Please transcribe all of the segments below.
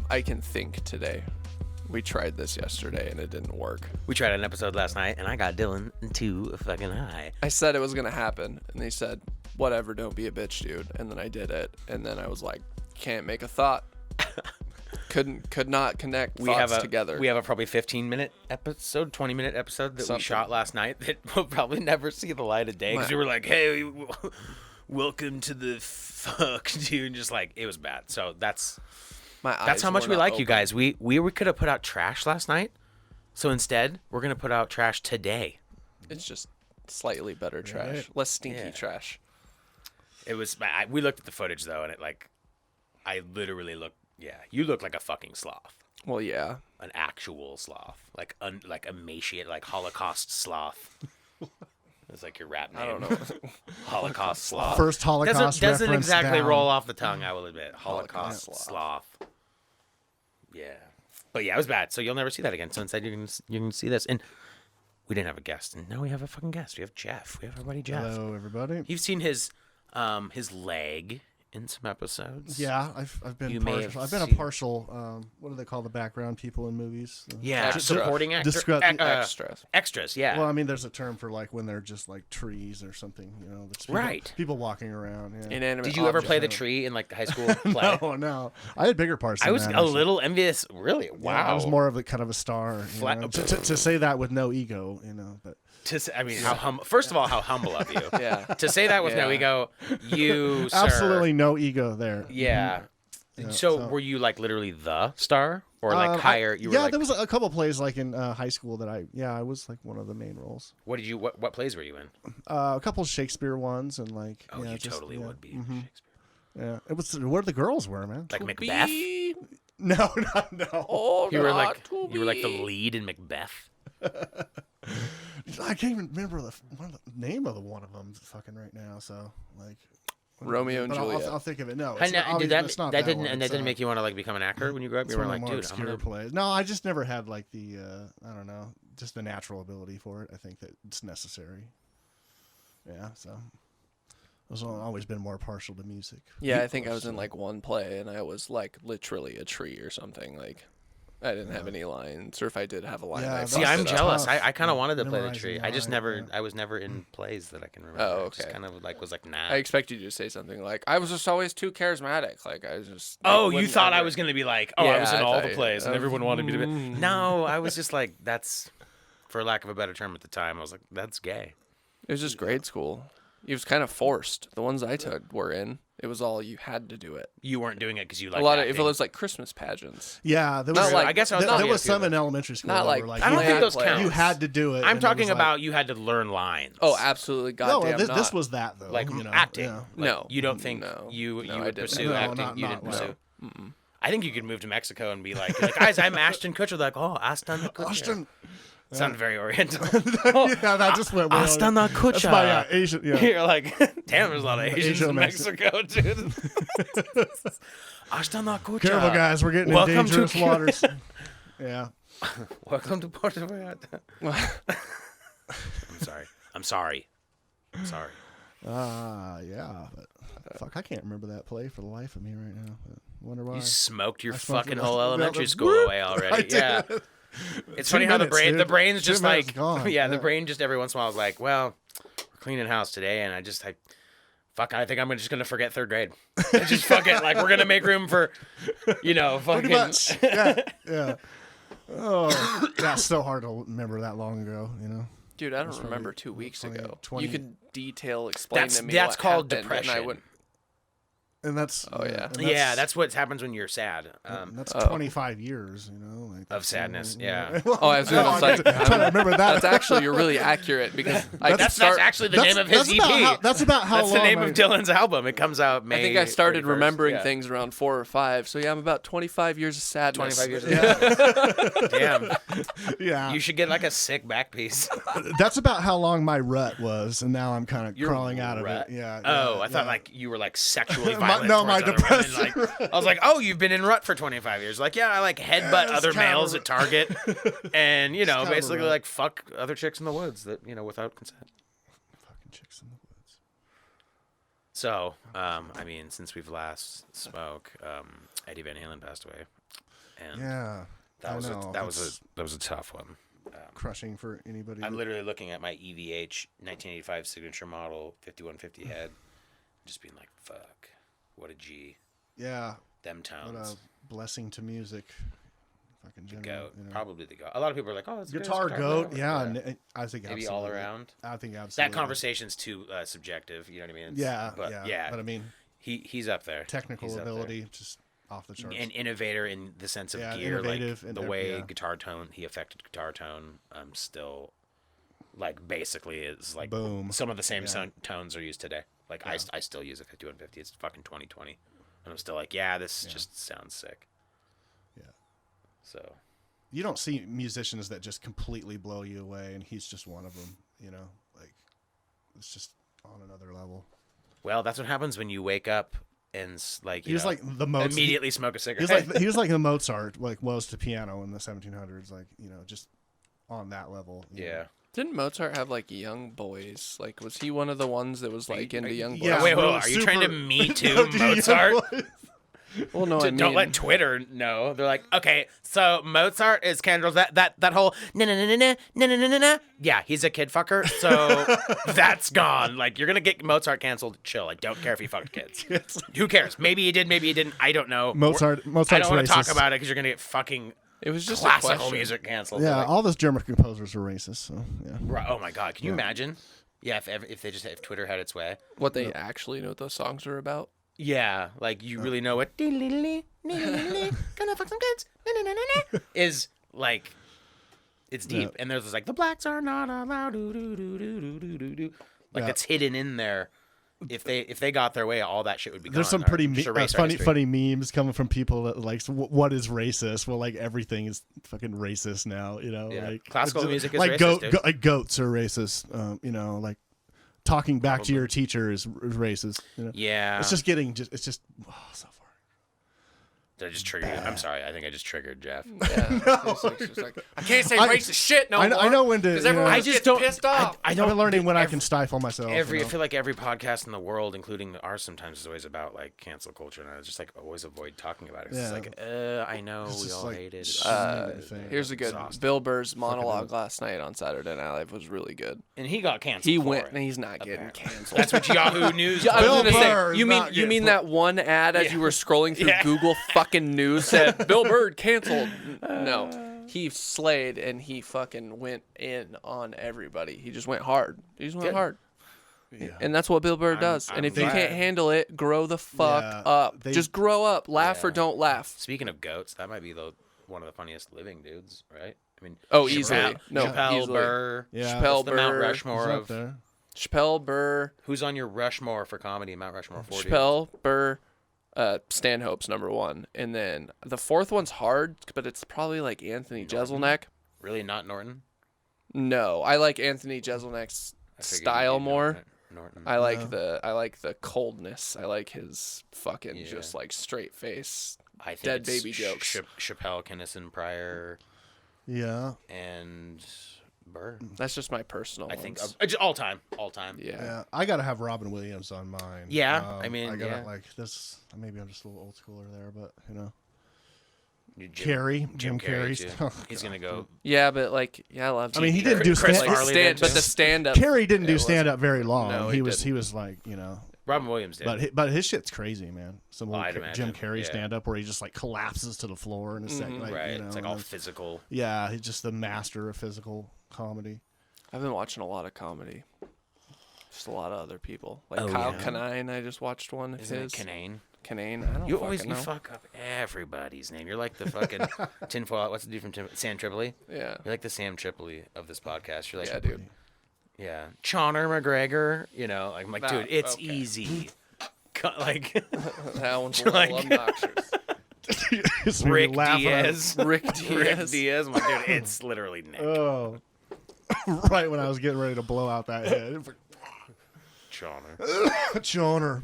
I can think today. We tried this yesterday and it didn't work. We tried an episode last night and I got Dylan too fucking high. I said it was going to happen and they said, whatever, don't be a bitch, dude. And then I did it. And then I was like, can't make a thought. Could not connect thoughts together. We have a probably 15-minute episode, 20-minute episode that we shot last night that will probably never see the light of day because we were like, hey, welcome to the fuck, dude. And just like, it was bad. So that's how much we like you guys. We could have put out trash last night. So instead, we're going to put out trash today. It's just slightly better trash. Right. Less stinky trash. It was, we looked at the footage though, and it like, I literally looked, you look like a fucking sloth. Well, yeah. An actual sloth. Like emaciated, like Holocaust sloth. It's like your rap name. I don't know. Holocaust sloth. First Holocaust doesn't reference exactly down. roll off the tongue, I will admit. Holocaust sloth. Yeah. But yeah, it was bad. So you'll never see that again. So instead you can see this. And we didn't have a guest. And now we have a fucking guest. We have Geoff. We have our buddy Geoff. Hello, everybody. You've seen his leg in some episodes. Yeah, I've been You may partial. have I've been a seen- partial. What do they call the background people in movies? Yeah, Extra. supporting actor. Extras. Extras, yeah. Well, I mean, there's a term for like when they're just like trees or something. You know, there's people, Right. People walking around. Yeah. Inanimate Did you ever play the object. tree in like the high school play? No. I had bigger parts. Than I was that, a actually. little envious. Really? Wow. Yeah, I was more of a kind of a star. You Flat- know, to say that with no ego, you know, but. First of all, how humble of you. Yeah. To say that with no Yeah. ego, you, sir. Absolutely no ego there. Yeah. Yeah, So were you like literally the star or like higher? You were yeah, like, there was a couple plays like in high school that I was like one of the main roles. what plays were you in? A couple Shakespeare ones and like. Oh, yeah, you just, totally yeah. would be in Shakespeare. Yeah, it was where the girls were, man. Like Macbeth? No. Oh, You were not like the lead in Macbeth. I can't even remember the name of one of them fucking right now. So like. Romeo and but Juliet. I'll think of it. No, Did it's not that one. didn't make you want to like become an actor when you grew up? It's You were one of like, the more dude, I'm obscure gonna. plays. No, I just never had like the I don't know, just the natural ability for it. I think that it's necessary. Yeah, so I've always been more partial to music. Yeah, I think I was in like one play and I was like literally a tree or something. Like I didn't have any lines, or if I did have a line, Yeah, I that's- See, fucked I'm it up. jealous. tough. I kind of wanted to play the Memorizing tree. the I just line, never. yeah. I was never in plays that I can remember. Oh, I just okay. kind of like was like, nah. I expect you to say something like, I was just always too charismatic. Like I was just. Oh, like, you wouldn't thought I ever- was gonna be like, I was Yeah, in I all thought the you- plays, and everyone wanted me to be. Mm. No, I was just like, that's, for lack of a better term at the time, I was like, that's gay. It was just grade school. It was kind of forced. The ones I took were in. It was all you had to do it. You weren't doing it because you like A lot of acting. if it was like Christmas pageants. Yeah, there Not was. like- I guess I was there not was some in elementary school. Not that like- were I don't you think had- those count. You had to do it. I'm and it talking was like- about you had to learn lines. Oh, absolutely. No, Goddamn this not. was that though. Like you know, acting. yeah. Like, No. you don't think No. you No, I would didn't. pursue No, acting? not- You not didn't well. pursue. I think you could move to Mexico and be like guys, I'm Ashton Kutcher. They're like, oh, Ashton Kutcher. Ashton. Sounded very oriental. Yeah, that just went. way over. Ashton Kutcher. That's my Asian. Yeah. You're like, damn, there's a lot of Asians Asian in Mexico, dude. Ashton Kutcher. Careful, guys. We're getting Welcome in to dangerous waters. Yeah. Welcome to Puerto Vallarta. I'm sorry. Yeah. But, fuck, I can't remember that play for the life of me right now. But wonder why. You smoked your I smoked fucking it. whole Well, elementary the- school away already. Yeah. It's funny how the minutes, brain, dude. the brain's 2 just minutes like, gone. the Yeah. brain just every once in a while is like, well, we're cleaning house today, and I think I'm just gonna forget third grade. Just fuck it, like we're gonna make room for, fucking. Pretty much. Yeah. Oh, that's so hard to remember that long ago. You know. Dude, I don't probably remember 2 weeks 20 ago. 20 You could explain to me That's what called happened, depression. And I wouldn't. And that's. Oh, yeah. and Yeah, that's what happens when you're sad. That's Oh. 25 years. You know. Like, Of that's, sadness, you know, yeah. Oh, I was No, gonna I'm say, trying to remember that. That's actually, you're really accurate because I could That's start. actually the name of his EP. That's about how That's long the name I- of Dylan's album. It comes out May. I think I started 31st. remembering Yeah. things around 4 or 5. So yeah, I'm about 25 years of sadness. 25 years. Yeah. Damn. Yeah. You should get like a sick back piece. That's about how long my rut was, and now I'm kind of Your crawling out of rut. it. Yeah. Oh, yeah, I thought yeah. like you were like sexually My- violent. no, my towards other women. depressive Like, I was like, oh, you've been in rut for 25 years. Like, yeah, I like headbutt it's other kind of males a- at Target, and kind of a basically rut. like fuck other chicks in the woods that without consent. Fucking chicks in the woods. So, I mean, since we've last spoke, Eddie Van Halen passed away. And Yeah. that was know. that was a tough one. Crushing for anybody. I'm literally looking at my EVH 1985 signature model 5150 head, just being like, "Fuck, what a G." Yeah. Them What tones. a blessing to music. Fucking The general, goat, probably the goat. A lot of people are like, "Oh, it's the Guitar greatest goat. ever." Yeah. I think Maybe absolutely. all around. I think absolutely. That conversation's too subjective. You know what I mean? But I mean, he's up there. technical He's up there. ability, just off the charts. An innovator in the sense of gear, innovative like the way guitar tone he affected guitar tone. Still, like basically is like Boom. Some of the same tones are used today. Like I still use a 5150. It's fucking 2020, and I'm still like, this just sounds sick. Yeah. So. You don't see musicians that just completely blow you away, and he's just one of them. You know, like it's just on another level. Well, that's what happens when you wake up and like he was like the Mozart. Immediately smoke a cigarette. He was like the Mozart was to piano in the 1700s. Like just on that level. You know? Didn't Mozart have like young boys? Like, was he one of the ones that was like into young boys? Yeah, wait, are you trying to Me Too Mozart? Well, no, I mean, don't let Twitter know. They're like, okay, so Mozart is canceled. That whole na. Yeah, he's a kid fucker, so that's gone. Like, you're gonna get Mozart canceled. Chill. I don't care if he fucked kids. Who cares? Maybe he did. Maybe he didn't. I don't know. Mozart's I don't want to talk racist. about it because you're gonna get fucking. It was just classical music canceled. Yeah, Like, all those German composers are racist. So yeah. right, oh my god, can you imagine? Yeah, if Twitter had its way. What they actually know what those songs are about. Yeah, like you really know what gonna fuck some kids is like. It's deep, and there's like the blacks are not allowed. Like it's hidden in there. If they got their way, all that shit would be gone. There's some pretty funny memes coming from people that like, what is racist? Well, like everything is fucking racist now. You know, like classical music is like racist. Like goats are racist. You know, like talking back to your teacher is racist. You know? Yeah, it's just so far. Did I just trigger you? I'm sorry. I think I just triggered Geoff. Yeah. It's like, I can't say racist shit no more. I know when to. Because everyone I just just gets don't. pissed off. I've been learning when I can stifle myself. I feel like every podcast in the world, including ours, sometimes is always about like cancel culture, and I just like always avoid talking about it. It's like, I know we all hate it. Here's a good Bill Burr's monologue last night on Saturday Night Live was really good. And he got canceled. He went, and he's not getting canceled. That's what Yahoo News. I was Bill gonna Burr say, you mean that one ad as you were scrolling through Google fucking News said Bill Burr canceled? No, he slayed and he fucking went in on everybody. He just went hard. Hard. Yeah. And that's what Bill Burr does. And if you can't handle it, grow the fuck up. Just grow up. Laugh or don't laugh. Speaking of goats, that might be one of the funniest living dudes, right? I mean, easily. No, Chappelle easily. Burr. Yeah. Chappelle The Burr. Mount Rushmore of there. Chappelle Burr. Who's on your Rushmore for comedy? Mount Rushmore 40. Chappelle Burr. Stanhope's number one, and then the fourth one's hard, but it's probably like Anthony Jeselnik. Really, not Norton? No, I like Anthony Jeselnik's style more. Norton. I like the coldness. I like his fucking just like straight face, I think dead it's baby jokes. Chappelle, Kinnison, Pryor, Yeah. and Burr. That's just my personal. I think ones. all time. Yeah, I gotta have Robin Williams on mine. Yeah, I mean, I gotta like this. Maybe I'm just a little old schooler there, but you know, Jim Carrey. Too. He's gonna go. Yeah, but like, I love. I mean, he Carrey. didn't do Chris stand. Farley did but too. the stand up. Carrey didn't do stand up very long. No, he didn't. was like, you know. Robin Williams did. But his shit's crazy, man. Some I'd little Jim imagine, Carrey stand up where he just like collapses to the floor in a second. Like, right. You know, It's like all physical. Yeah, he's just the master of physical comedy. I've been watching a lot of comedy. Just a lot of other people, like Kyle Kinane. I just watched one of Isn't his. it Kinane? Kinane. I don't You fucking know. fuck up everybody's name. You're like the fucking tinfoil. What's the dude from Sam Tripoli? Yeah. You're like the Sam Tripoli of this podcast. You're like, Yeah, dude. Yeah, Chauner McGregor. You know, like I'm like, dude, it's okay. easy. Like That one's a little obnoxious. It's Rick laughing at- Diaz. Rick Diaz. I'm like, dude, it's literally Nick. Oh. Right when I was getting ready to blow out that head. Chauner. Joner.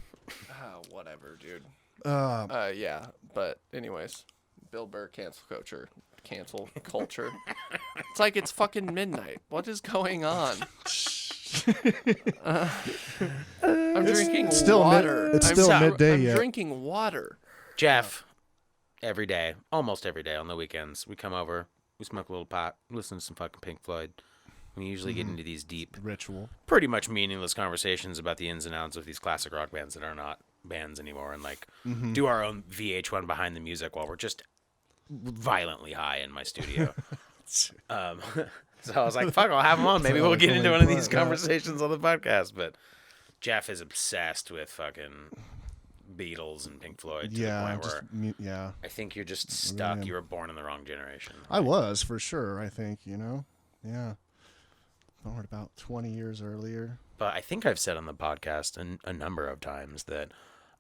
Whatever, dude. Yeah, but anyways, Bill Burr cancel culture. It's like it's fucking midnight. What is going on? I'm drinking still water. it's still midday I'm yet. drinking water. Geoff, every day, almost every day on the weekends. We come over, we smoke a little pot, listen to some fucking Pink Floyd. We usually get into these deep, Ritual. pretty much meaningless conversations about the ins and outs of these classic rock bands that are not bands anymore, and like do our own VH1 behind the music while we're just violently high in my studio. So I was like, fuck, I'll have him on. Maybe we'll get into one of these conversations on the podcast. But Geoff is obsessed with fucking Beatles and Pink Floyd to the point where I think you're just stuck. Really? You were born in the wrong generation. I was, for sure, I think, Yeah. Born about 20 years earlier. But I think I've said on the podcast a number of times that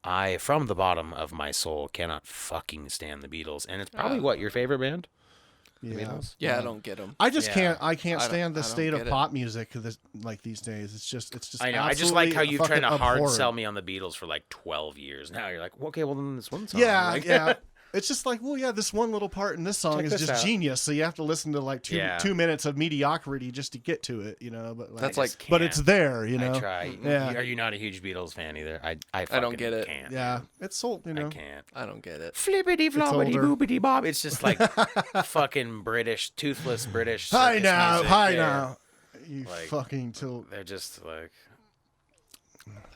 I, from the bottom of my soul, cannot fucking stand the Beatles. And it's probably, what, your favorite band? The Beatles? Yeah, I don't get them. I just can't stand the I don't state of get it. pop music like these days. It's just I know. I just like how you've tried to hard abhorrent. sell me on the Beatles for like 12 years. Now you're like, okay, well, then this one song. Yeah, like, yeah. It's just like, well, yeah, this one little part in this song is just genius. So you have to listen to like two minutes of mediocrity just to get to it, But like, That's like, but it's there, I try. Yeah. Are you not a huge Beatles fan either? I don't get it. Can't. Yeah, it's so I can't. I don't get it. Flippity floppity older. boopity bob. It's just like fucking British, toothless British. Hi circus now, music. hi They're- now. You like, fucking tilt. They're just like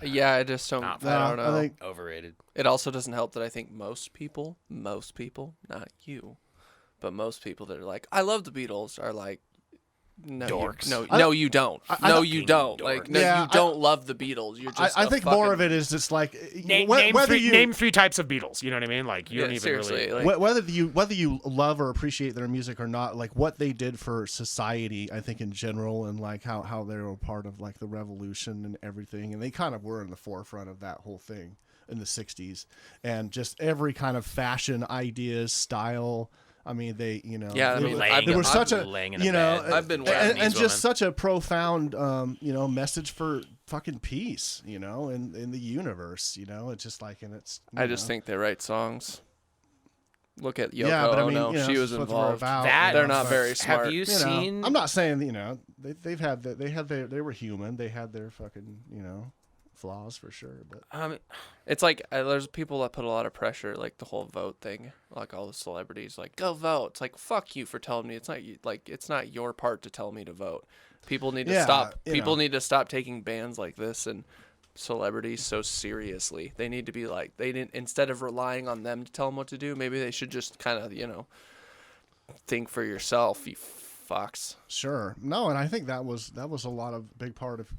Yeah, I just don't. Not I don't know. I think overrated. It also doesn't help that I think most people, not you, but most people that are like, I love the Beatles are like, no, Dorks. You don't. No, you don't. Like, no, Yeah, you don't love the Beatles. You're just. I think more of it is just like Name three types of Beatles. You know what I mean? Like you don't even seriously, really. like, whether you love or appreciate their music or not, like what they did for society, I think in general, and like how they were part of like the revolution and everything, and they kind of were in the forefront of that whole thing in the 60s, and just every kind of fashion, ideas, style. I mean, they, Yeah, I they, mean, they were such a, laying in a bed. I've been and just such a profound, message for fucking peace, in the universe, it's just like, and it's. I just think they write songs. Look at Yoko Yeah, but I mean, Ono. She was that's what they're involved. about, They're not very smart. Have you seen? I'm not saying they were human. They had their fucking flaws for sure. But It's like there's people that put a lot of pressure, like the whole vote thing, like all the celebrities, like go vote. It's like fuck you for telling me. It's not like it's not your part to tell me to vote. People need to stop. People need to stop taking bands like this and celebrities so seriously. They need to be like instead of relying on them to tell them what to do. Maybe they should just kind of think for yourself. You fucks. Sure, no, and I think that was a lot of big part of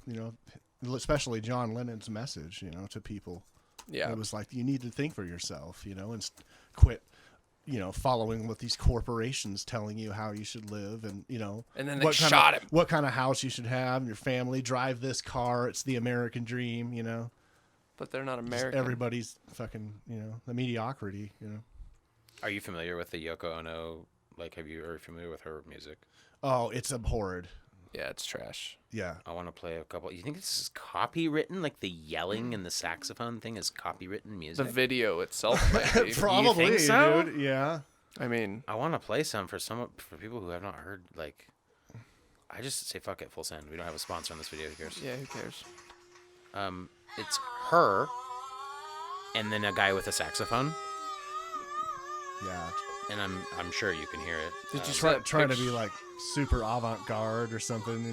especially John Lennon's message, to people. Yeah. It was like, you need to think for yourself, and quit, following what these corporations telling you how you should live, and, And then they shot him. What kind of house you should have in your family, drive this car, it's the American dream, But they're not Just American. everybody's fucking, the mediocrity, Are you familiar with the Yoko Ono? Like, are you familiar with her music? Oh, it's abhorrent. Yeah, it's trash. Yeah. I want to play a couple. You think this is copywritten? Like the yelling and the saxophone thing is copywritten music? The video itself might be. Probably, think so? dude. Yeah. I mean, I want to play some for people who have not heard. Like, I just say fuck it, full send. We don't have a sponsor on this video. Who cares? yeah, who cares? It's her, and then a guy with a saxophone, Yeah. and I'm sure you can hear it. Did you Trying to be like super avant-garde or something, You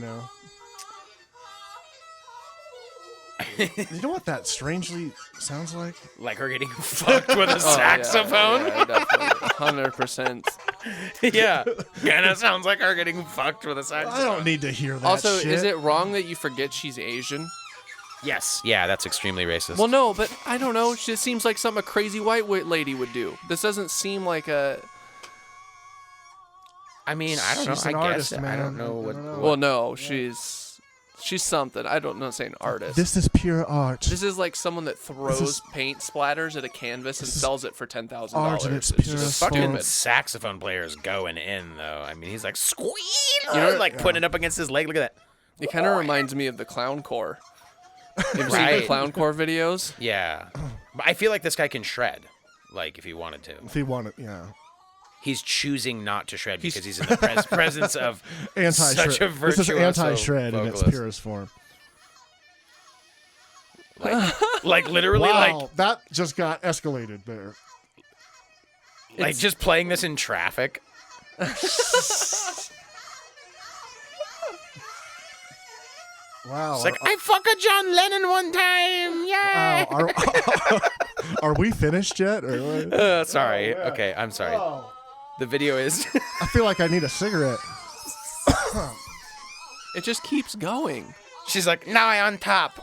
know what that strangely sounds like? Like her getting fucked with a saxophone? Yeah, definitely. 100%. Yeah. Kind of sounds like her getting fucked with a saxophone. I don't need to hear that Also, shit. is it wrong that you forget she's Asian? Yes. Yeah, that's extremely racist. Well, no, but I don't know. It seems like something a crazy white lady would do. This doesn't seem like a... I mean, I don't She's know. an I artist, guess man. I don't know I what. don't know. Well, no, she's something. I don't know, say an artist. This is pure art. This is like someone that throws is- paint splatters at a canvas and this is sells it for $10,000. art in its It's purest just form. Fucking stupid. saxophone player's going in though. I mean, he's like squeal, know- putting it up against his leg. Look at that. It kind of reminds me of the Clown Core. You ever seen Right. the Clown Core videos? Yeah, but I feel like this guy can shred, like if he wanted to. If you want it, yeah. He's choosing not to shred because he's in the presence of Anti-shred. such a This is virtuoso anti-shred in its vocalist. purest form. like literally, Wow, like that just got escalated there. Like just playing this in traffic. Wow. It's like, I fuck a John Lennon one time. Yay! Wow. Are we finished yet? Or what? Sorry. Oh, yeah. Okay, I'm sorry. Oh, The video is... I feel like I need a cigarette. It just keeps going. She's like, now I on top.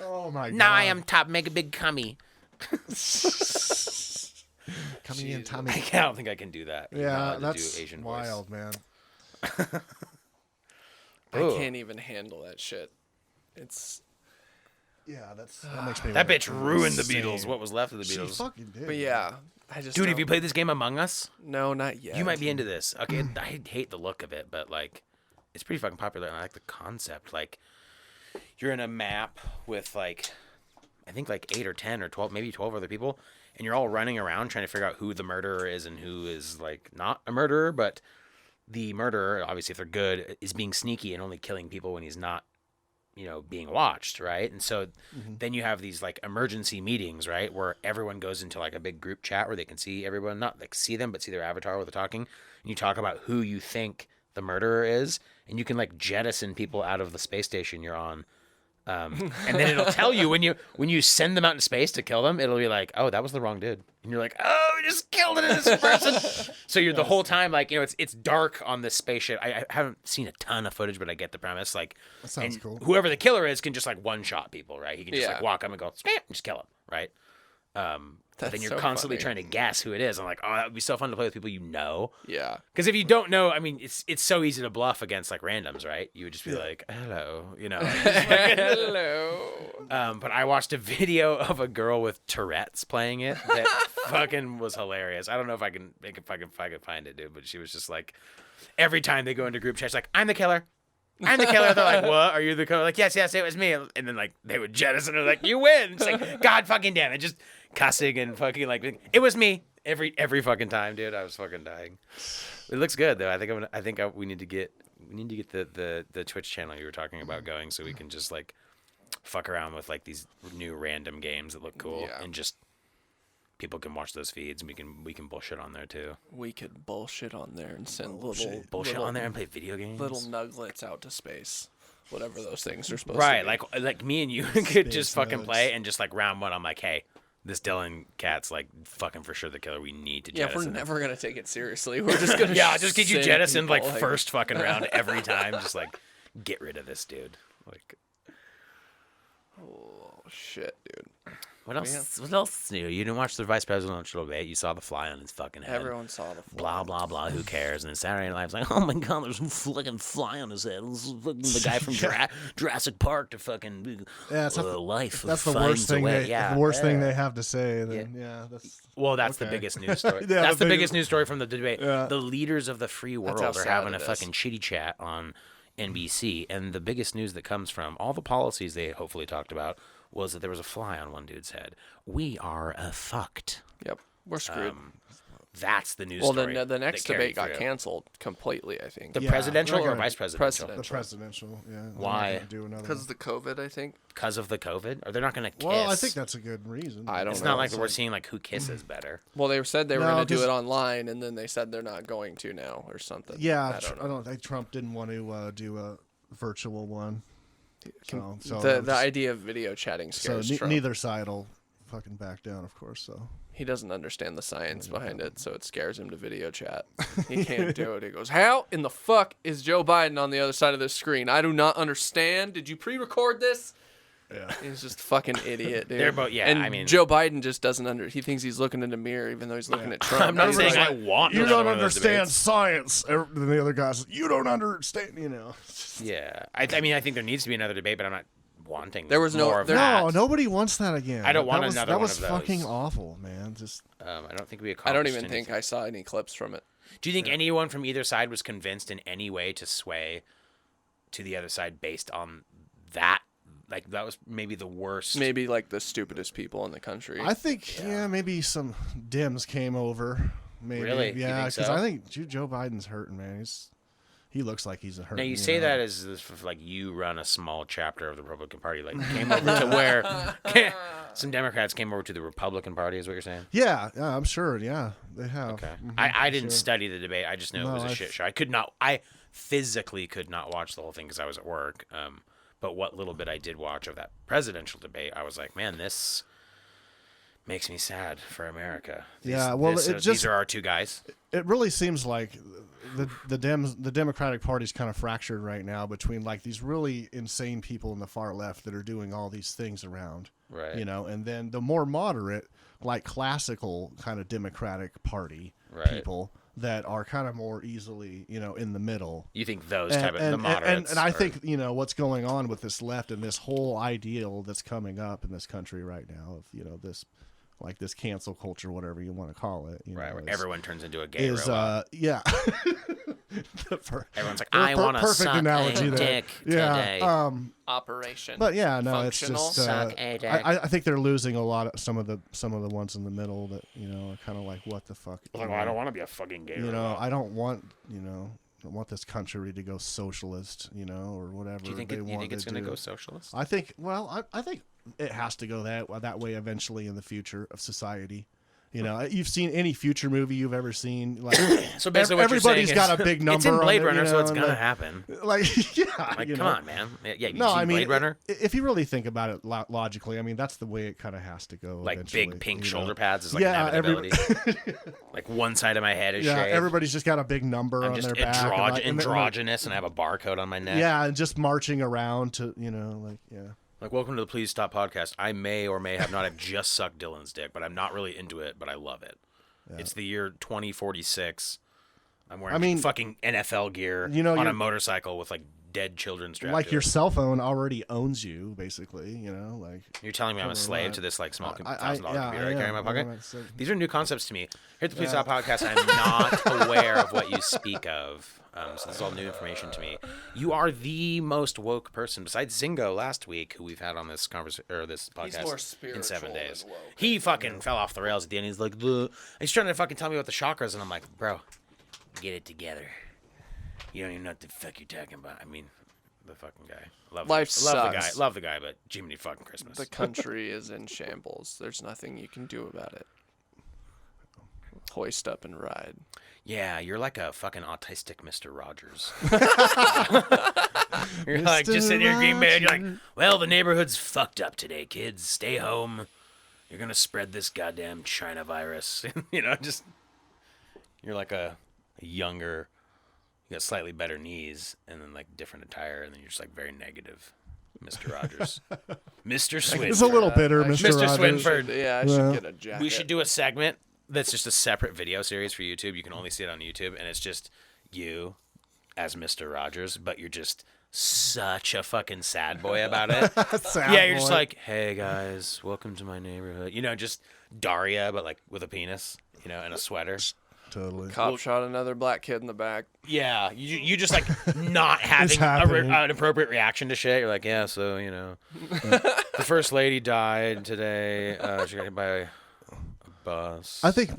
Oh my god. Now I am top. Make a big cummy. Coming in, Tommy. I don't think I can do that. You're not Yeah, allowed to that's do Asian wild, man. I Ooh. can't even handle that shit. It's. Yeah, that makes me. That bitch ruined the insane. Beatles. What was left of the She Beatles? fucking did. But yeah, I just. Dude, have don't- you played this game Among Us? No, not yet. You might be into this. Okay, I hate the look of it, but like, it's pretty fucking popular, and I like the concept. Like, you're in a map with like, I think like 8 or 10 or 12, maybe 12 other people, and you're all running around trying to figure out who the murderer is and who is like not a murderer, but the murderer, obviously if they're good, is being sneaky and only killing people when he's not, you know, being watched, right? And so then you have these like emergency meetings, right, where everyone goes into like a big group chat where they can see everyone, not like see them, but see their avatar while they're talking, and you talk about who you think the murderer is, and you can like jettison people out of the space station you're on. And then it'll tell you when you send them out in space to kill them, it'll be like, oh, that was the wrong dude, and you're like, oh, we just killed an innocent person. So you're the whole time like, you know, it's dark on this spaceship. I haven't seen a ton of footage, but I get the premise. Like, That sounds and cool. whoever the killer is can just like one shot people, right? He can just Yeah. like walk up and go, "Spam," and just kill him, right? But then That's you're so constantly funny. trying to guess who it is. I'm like, oh, that would be so fun to play with people you know. Yeah. Because if you don't know, I mean, it's so easy to bluff against like randoms, right? You would just be like, hello, you know. Hello. But I watched a video of a girl with Tourette's playing it that fucking was hilarious. I don't know if I can find it, dude. But she was just like, every time they go into group chat, she's like, I'm the killer. I'm the killer. They're like, what? Are you the killer? Like, yes, it was me. And then like they would jettison her, like, you win. It's like, God fucking damn it, just cussing and fucking like, it was me every fucking time, dude. I was fucking dying. It looks good though. We need to get the Twitch channel you were talking about going, so we can just like fuck around with like these new random games that look cool, Yeah. and just people can watch those feeds, and we can bullshit on there too. We could bullshit on there and send Bullshit on there and play video games. little nuglets out to space, whatever those things are supposed Right, to be. like me and you could just Space fucking nugs. play, and just like round one, I'm like, hey, this Dylan cat's like fucking for sure the killer. We need to Yeah, jettison we're him. never gonna take it seriously. We're just gonna Yeah, just get you send jettisoned people, like first fucking round every time. Just like get rid of this dude. Like Oh shit, dude. what else? What else new? You didn't watch the vice presidential debate. You saw the fly on his fucking head. Everyone saw the Blah blah blah. Who cares? And then Saturday Night Live's like, oh my god, there's a fucking fly on his head. This is fucking the guy from Jurassic Park to fucking Yeah, it's life. That's the finds worst a thing. way. The worst thing they have to say. Then that's. Well, that's the Okay. biggest news story. Yeah, That's the the big- biggest news story from the debate. Yeah. The leaders of the free world how are sad having it a is. fucking chitty chat on NBC, and the biggest news that comes from all the policies they hopefully talked about was that there was a fly on one dude's head. We are fucked. Yep, we're screwed. That's the news well, story. the next that carried debate got through. canceled completely. I think The Yeah, presidential they're or gonna- vice presidential? The presidential, yeah. They're not Why? gonna do another because one. of the COVID. I think. Because of the COVID? Or they're not going to kiss? Well, I think that's a good reason. I don't It's know. not like It's we're seeing like who kisses better. Well, they said they were No, gonna do 'cause- it online, and then they said they're not going to now or something. Yeah, I don't know. think Trump didn't want to do a virtual one. So the idea of video chatting scares Trump. neither side will fucking back down, of course. So He doesn't understand the science behind it, so it scares him to video chat. He can't do it. He goes, "How in the fuck is Joe Biden on the other side of this screen? I do not understand. Did you pre-record this?" yeah, He's just a fucking idiot, dude. They're both- yeah, and I mean- Joe Biden just doesn't he thinks he's looking in the mirror even though he's looking at Trump. I'm not He's saying like, I want you another don't one of those understand debates. science. And the other guy says, "You don't understand." Yeah. I mean, I think there needs to be another debate, but I'm not wanting There was no- more of there- that. No, nobody wants that again. I don't want that was, another That one was of those. fucking awful, man. Just I don't think we I accomplished don't even anything. think I saw any clips from it. Do you think anyone from either side was convinced in any way to sway to the other side based on that? Like, that was maybe the worst. Maybe like the stupidest people in the country. I think, maybe some Dems came over. Maybe, Really? You yeah, think because so? I think Joe Biden's hurting, man. He looks like he's a hurt. Now you say that as if, like, you run a small chapter of the Republican Party, like you came over to where some Democrats came over to the Republican Party, is what you're saying? Yeah, I'm sure. Yeah, they have. Okay. Mhm, I didn't study the debate. I just know it was a I've- shit show. I physically could not watch the whole thing because I was at work. But what little bit I did watch of that presidential debate, I was like, man, this makes me sad for America. These are our two guys. It really seems like the Democratic Party's kind of fractured right now between like these really insane people in the far left that are doing all these things around, Right. you know, and then the more moderate, like classical kind of Democratic Party Right. people that are kind of more easily, you know, in the middle. You think those type of the moderates? And I think, you know, what's going on with this left and this whole ideal that's coming up in this country right now of, you know, this like this cancel culture, whatever you want to call it. You right, know, where everyone turns into a gay robot. Yeah. Everyone's like, I want to perfect suck analogy a there. dick Yeah. today. Operation. But yeah, no, Functional. it's just. Suck a dick. I think they're losing a lot of some of the ones in the middle that, you know, are kind of like, what the fuck. Like, well, I don't want to be a fucking gay. You know, robot. I don't want, you know. I want this country to go socialist, you know, or whatever. Do you think, they you want think it's to going to do. go socialist? I think. Well, I think it has to go that way eventually in the future of society. You know, you've seen any future movie you've ever seen. Like, So basically, what everybody's you're saying got a big number. It's in Blade on it, Runner, you so know, it's and gonna happen. Like, yeah, Like, you come know. on, man. Yeah, you No, seen I mean, Blade Runner? if you really think about it logically, I mean, that's the way it kind of has to go. Like eventually, big pink you know? shoulder pads is like Yeah, an inevitability. Like one side of my head is Yeah, shaved. everybody's just got a big number I'm on just their back. and, like, and they're, like, androgynous, and I have a barcode on my neck. yeah, and just marching around to, you know, like, yeah. Like, welcome to the Please Stop podcast. I may or may have not have just sucked Dylan's dick, but I'm not really into it, but I love it. Yeah. It's the year 2046. I'm wearing fucking NFL gear, you know, on a motorcycle with like dead children strapped like to your it. cell phone already owns you, basically. You know, like You're telling me I'm a slave to this like small $1,000 computer I carry in my pocket? These are new concepts to me. Here at the Please Stop podcast, I'm not aware of what you speak of. So this is all new information to me. You are the most woke person besides Zingo last week, who we've had on this this podcast He's more spiritual in 7 days. than woke. He fucking fell off the rails at the end. He's like, he's trying to fucking tell me about the chakras, and I'm like, bro, get it together. You don't even know what the fuck you're talking about. I mean, the fucking guy. Love the guy. sucks. Love the guy, but Jiminy fucking Christmas. The country is in shambles. There's nothing you can do about it. Hoist up and ride. Yeah, you're like a fucking autistic Mr. Rogers. You're like just sitting here in Green Bay, and you're like, well, the neighborhood's fucked up today, kids. Stay home. You're gonna spread this goddamn China virus. You know, just you're like a younger, you got slightly better knees, and then like different attire, and then you're just like very negative, Mr. Rogers, Mr. Swinford. It's a little bitter, Mr. Mr. Rogers. Swinford. Yeah, I should get a jacket. We should do a segment that's just a separate video series for YouTube. You can only see it on YouTube, and it's just you as Mr. Rogers, but you're just such a fucking sad boy about it. Sad You're just boy. like, hey guys, welcome to my neighborhood. You know, just Daria, but like with a penis, you know, and a sweater. Totally. Cop shot another black kid in the back. Yeah, you just like not having an appropriate reaction to shit. You're like, yeah, so you know, the first lady died today. She got hit by a bus. I think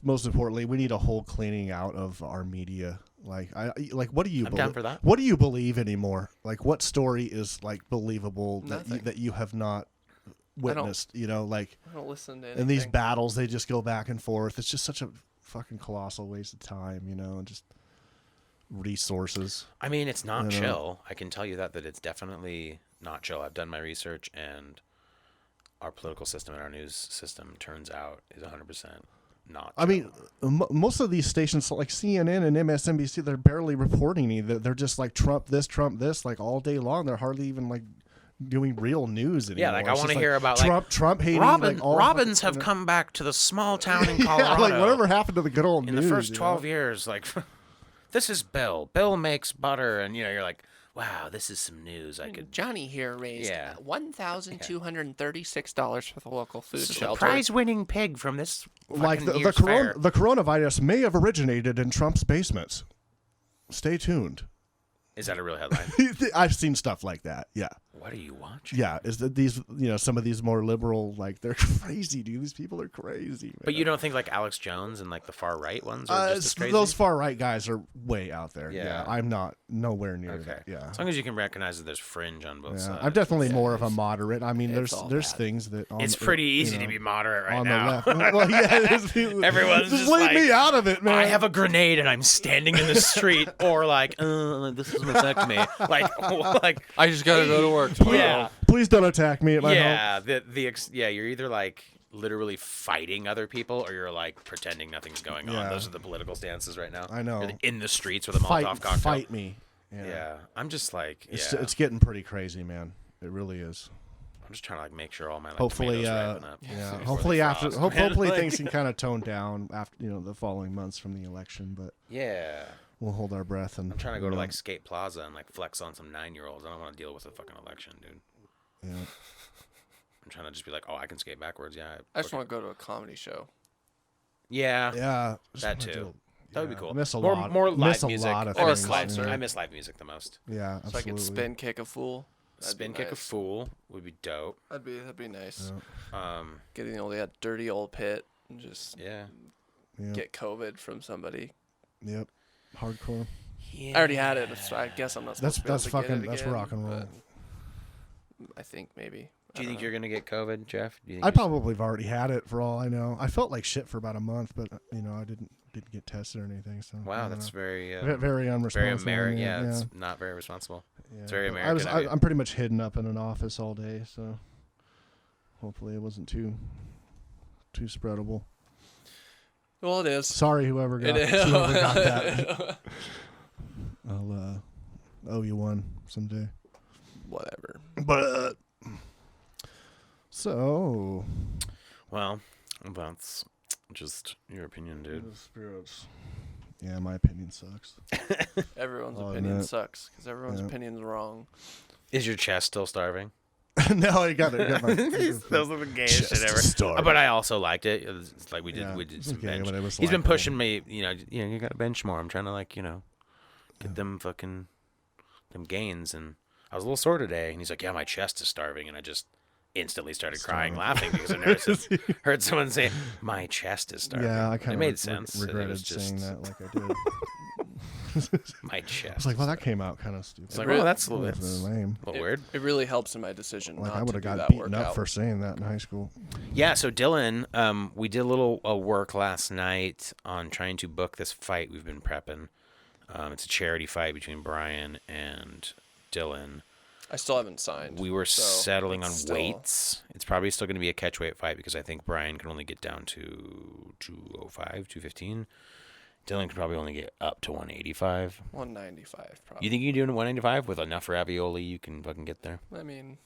most importantly, we need a whole cleaning out of our media. Like what do you? I'm down for that. What do you believe anymore? Like, what story is like believable Nothing. that you have not witnessed? You know, like I don't listen to anything. in these battles, they just go back and forth. It's just such a fucking colossal waste of time, you know, and just resources. I mean, it's not chill. I can tell you that it's definitely not chill. I've done my research, and our political system and our news system turns out is 100% not chill. I mean, most of these stations like CNN and MSNBC, they're barely reporting either. They're just like Trump this, like all day long. They're hardly even like doing real news anymore. Yeah, like I want to hear about Trump hating. Robins have come back to the small town in Colorado. Yeah, like whatever happened to the good old in news the first you 12 know? years. Like, this is Bill. Bill makes butter, and you know, you're like, wow, this is some news I could. Johnny here raised $1,236 for the local food shelter. Prize-winning pig from this. Like the year's fair. coronavirus may have originated in Trump's basements. Stay tuned. Is that a real headline? I've seen stuff like that. Yeah. what are you watching? Yeah, is that these some of these more liberal, like, they're crazy, dude. These people are crazy, man. But you don't think like Alex Jones and like the far right ones are just as crazy? Those far right guys are way out there. Yeah. Yeah, I'm not nowhere near Okay. that. Yeah. As long as you can recognize that there's fringe on both sides. I'm definitely more of a moderate. I mean, It's there's all bad. things that It's pretty easy to be moderate right on now. the left. Well, yeah, it is. Everyone's just just leave like, me out of it, man. I have a grenade and I'm standing in the street, or like, this doesn't affect me. Like, I just gotta go to work tomorrow. yeah, Please don't attack me at my home. yeah. You're either like literally fighting other people, or you're like pretending nothing's going on. Yeah. Those are the political stances right now. I know. You're in the streets with a Molotov cocktail. Fight me. Yeah, I'm just like, It's getting pretty crazy, man. It really is. I'm just trying to like make sure all my like, Hopefully, tomatoes ripen up. yeah. before Hopefully they after, frost. hopefully Like- things can kind of tone down after the following months from the election. But Yeah. we'll hold our breath and. I'm trying to go to like Skate Plaza and like flex on some 9-year-olds. I don't want to deal with a fucking election, dude. Yeah. I'm trying to just be like, oh, I can skate backwards. Yeah. I just want to go to a comedy show. Yeah. Yeah. That too. That would be cool. I miss a more, lot. more miss live a music. lot of Or a things, concert. I miss live music the most. Yeah, So I absolutely. could spin kick a fool. That'd be Spin kick a nice. fool would be dope. That'd be nice. Yeah. Getting that dirty old pit and just Yeah. Yep. get COVID from somebody. Yep. Hardcore. I already had it, so I guess I'm not supposed That's to be able to fucking get it that's again, rock and roll. but I think maybe. Do you think you're gonna get COVID, Jeff? Do you think I you're- probably have already had it for all I know. I felt like shit for about a month, but I didn't get tested or anything. So I Wow, don't that's know. very very very unresponsible. American. of me, Yeah, it's not very responsible. yeah. it's very But American of you. I'm pretty much hidden up in an office all day, so hopefully it wasn't too spreadable. Well, it is. Sorry, whoever got that. I'll owe you one someday. Whatever. But so Well, that's just your opinion, dude. spirits. Yeah, my opinion sucks. Everyone's I'll opinion admit. sucks because everyone's Yeah. opinion's wrong. Is your chest still starving? No, I got it. Got my, Those are the gayest shit ever. starving. But I also liked it. It's like we did Yeah, some okay, bench. but it was He's been likable. pushing me. You got to bench more. I'm trying to get them fucking them gains. And I was a little sore today. And he's like, yeah, my chest is starving. And I just instantly started crying, laughing because I never heard someone say my chest is starving. Yeah, I kind it of made sense. that it regretted was just saying that like I did. my chest. I was like, well, that came out kind of stupid. It's like, Really- oh, that's a That little, was that's really lame. a little weird. It really helps in my decision Like not I would to have do got that beaten workout. up for saying that in high school. Yeah, so Dylan, we did a little work last night on trying to book this fight we've been prepping. It's a charity fight between Brian and Dylan. I still haven't signed. We were so settling on it's still- weights. It's probably still going to be a catchweight fight because I think Brian can only get down to 205, 215. Dylan could probably only get up to 185. 195 probably. You think you can do it at 195 with enough ravioli? You can fucking get there. I mean,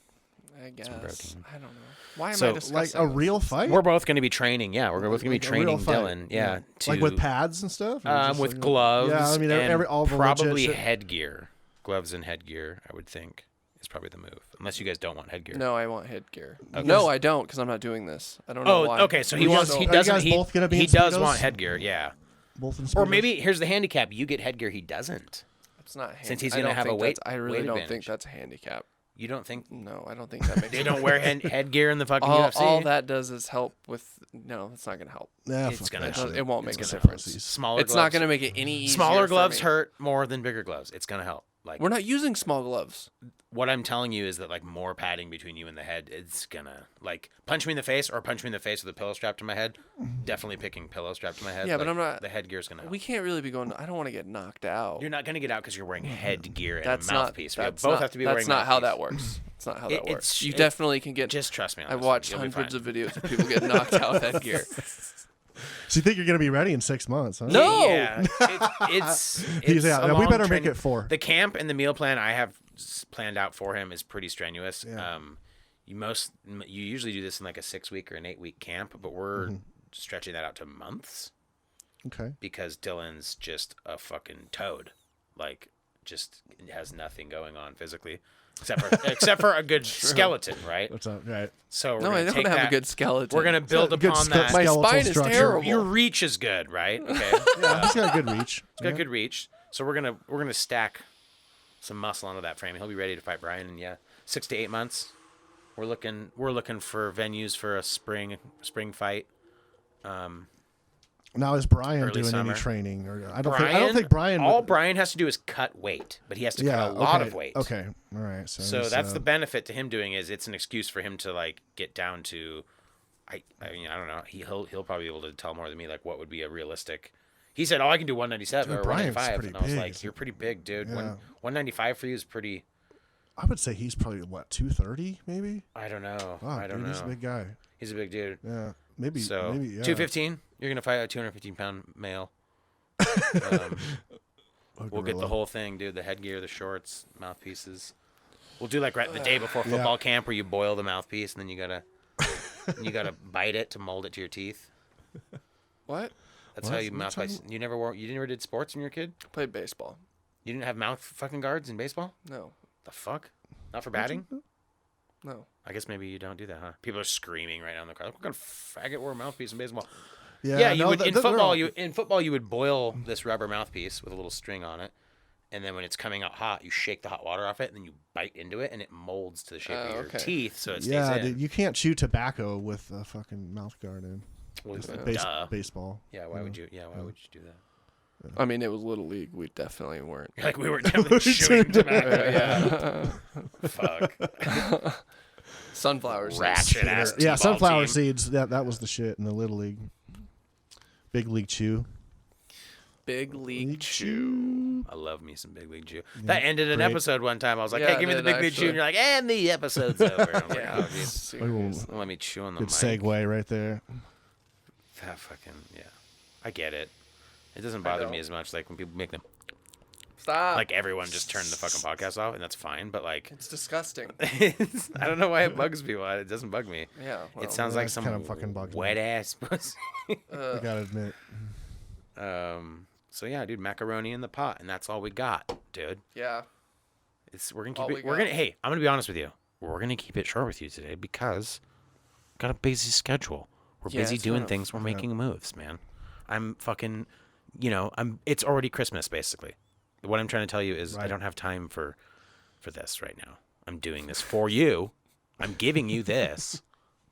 I guess. protein. I don't know. Why am So, I Like discussing a this? real fight? We're both going to be training. Yeah, we're both going to be Like a real training fight. Dylan. Yeah, to, Like with pads and stuff? Or just with like- gloves. Yeah, I mean, and all the legit probably shit. headgear. Gloves and headgear, I would think, is probably the move. Unless you guys don't want headgear. No, I want headgear. Okay. No, I don't because I'm not doing this. I don't know Oh, why. okay. So he You wants. guys- He are you doesn't. guys He, both gonna be he in does Speedos? want headgear. Yeah. Both in Or Speedos? maybe here's the handicap: you get headgear, he doesn't. It's not. Since he's I gonna don't have a think weight- that's- I really weight don't advantage. think that's a handicap. You don't think No, I don't think that makes. they don't wear headgear in the fucking all, UFC? all that does is help with. No, that's not gonna help. Nah, It's fuck gonna that help. shit. It won't It's make a gonna difference. help. Smaller. It's gloves. not gonna make it any easier. Smaller for gloves me. hurt more than bigger gloves. It's gonna help. Like We're not using small gloves. what I'm telling you is that like more padding between you and the head, it's gonna like punch me in the face or punch me in the face with a pillow strapped to my head. Definitely picking pillow strapped to my head. Yeah, but like, I'm not- The headgear's gonna help. We can't really be going. I don't want to get knocked out. You're not gonna get out because you're wearing headgear and That's a not. mouthpeace. We That's both not, have to be that's wearing. not how mouthpiece. that works. It's not how that It's- works. You it- definitely can get. Just trust me on I've this one. watched You'll be hundreds fine. of videos of people get knocked out with headgear. So you think you're going to be ready in 6 months, huh? No! Yeah, it's Yeah, a we long better make training- it 4. The camp and the meal plan I have planned out for him is pretty strenuous. Yeah. You usually do this in like a 6-week or an 8-week camp, but we're stretching that out to months Okay. because Dylan's just a fucking toad. Like, just has nothing going on physically. Except for a good skeleton, right? What's up? Right. So we're No, gonna I don't take have that, a good skeleton. We're gonna build Good upon that. My skeletal spine is structure. terrible. Your reach is good, right? Okay. Yeah, he's got a good reach. He's got good reach. So we're gonna stack some muscle onto that frame. He'll be ready to fight Brian, and yeah, 6 to 8 months. We're looking for venues for a spring fight. Now is Brian Early doing summer. any training? Or I don't think Brian. All Brian has to do is cut weight, but he has to cut a lot of weight. Okay, all right. So that's the benefit to him doing is it's an excuse for him to like get down to. I mean, I don't know. He'll probably be able to tell more than me like what would be a realistic. He said, "Oh, I can do 197 or Brian's 195," pretty and I was big. like, "You're pretty big, dude. Yeah. 195 for you is pretty." I would say he's probably what 230 maybe. I don't know. Wow, I don't dude, know. He's a big guy. He's a big dude. Yeah, maybe. So maybe yeah. 215. You're gonna fight a 215-pound male. We'll get the whole thing, dude. The headgear, the shorts, mouthpieces. We'll do like right the day before football camp where you boil the mouthpiece and then you gotta bite it to mold it to your teeth. What? That's how you mouthpiece. You never did sports when you were a kid? Played baseball. You didn't have mouth fucking guards in baseball? No. The fuck? Not for batting? No. I guess maybe you don't do that, huh? People are screaming right now in the crowd. What kind of faggot wore a mouthpiece in baseball? Yeah, you would in football. In football, you would boil this rubber mouthpiece with a little string on it, and then when it's coming out hot, you shake the hot water off it, and then you bite into it, and it molds to the shape of your teeth, so it stays in. Dude, you can't chew tobacco with a fucking mouth guard in. Well, Baseball. Yeah, why would you? Yeah, why would you do that? I mean, it was Little League. We definitely weren't. Like we were definitely chewing tobacco. Yeah. Fuck. Sunflower seeds. Ratchet ass. Yeah, T-ball sunflower team. seeds. That was the shit in the Little League. Big League Chew. Big League Chew. I love me some Big League Chew. That ended an great. episode one time. I was like, Yeah, hey, give me the it Big did, League Chew. actually. And you're like, and the episode's over. And I'm like, oh, dude. Serious. Let me chew on the Good mic. segue right there. That fucking, yeah. I get it. It doesn't bother me as much like when people make them. Stop. Like everyone just turned the fucking podcast off, and that's fine. But like, It's disgusting. I don't know why it bugs people. It doesn't bug me. Yeah. Well, It sounds yeah, like it's some kind of fucking bugs me. wet ass pussy. I gotta admit. So yeah, dude, macaroni in the pot, and that's all we got, dude. Yeah. We're gonna All keep we it. We're got. gonna. Hey, I'm gonna be honest with you. We're gonna keep it short with you today because got a busy schedule. We're Yeah, busy it's doing rough. things. We're making moves, man. I'm fucking. It's already Christmas, basically. What I'm trying to tell you is I don't have time for this right now. I'm doing this for you. I'm giving you this.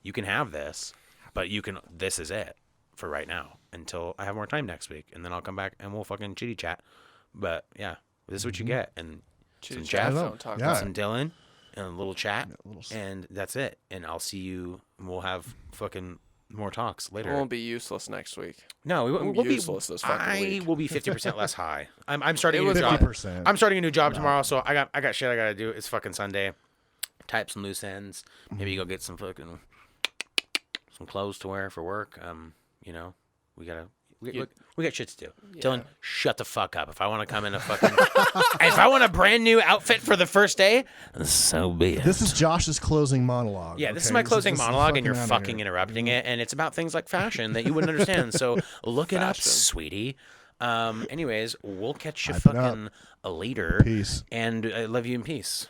You can have this, but this is it for right now until I have more time next week, and then I'll come back and we'll fucking chitty chat. But yeah, this is what you get, and some Chitty Geoff, chat, don't talk Yeah. about some it. Dylan, and a little chat, little and that's it. And I'll see you. And we'll have fucking more talks later. It won't be useless next week. No, I'm we'll be useless this fucking I week. will be 50% less high. I'm starting a It new was job. 50%. I'm starting a new job tomorrow, so I got shit I gotta do. It's fucking Sunday. Type some loose ends. Maybe go get some fucking some clothes to wear for work. We got shit to do. Dylan, shut the fuck up. If I want to come in a fucking, if I want a brand new outfit for the first day, so be it. This is Josh's closing monologue. Yeah, this is okay? my closing this is monologue, and you're outta fucking here. interrupting it, and it's about things like fashion that you wouldn't understand. So look it up, Fashion. sweetie. Anyways, we'll catch you Hype it up. fucking later. Peace. And I love you in peace.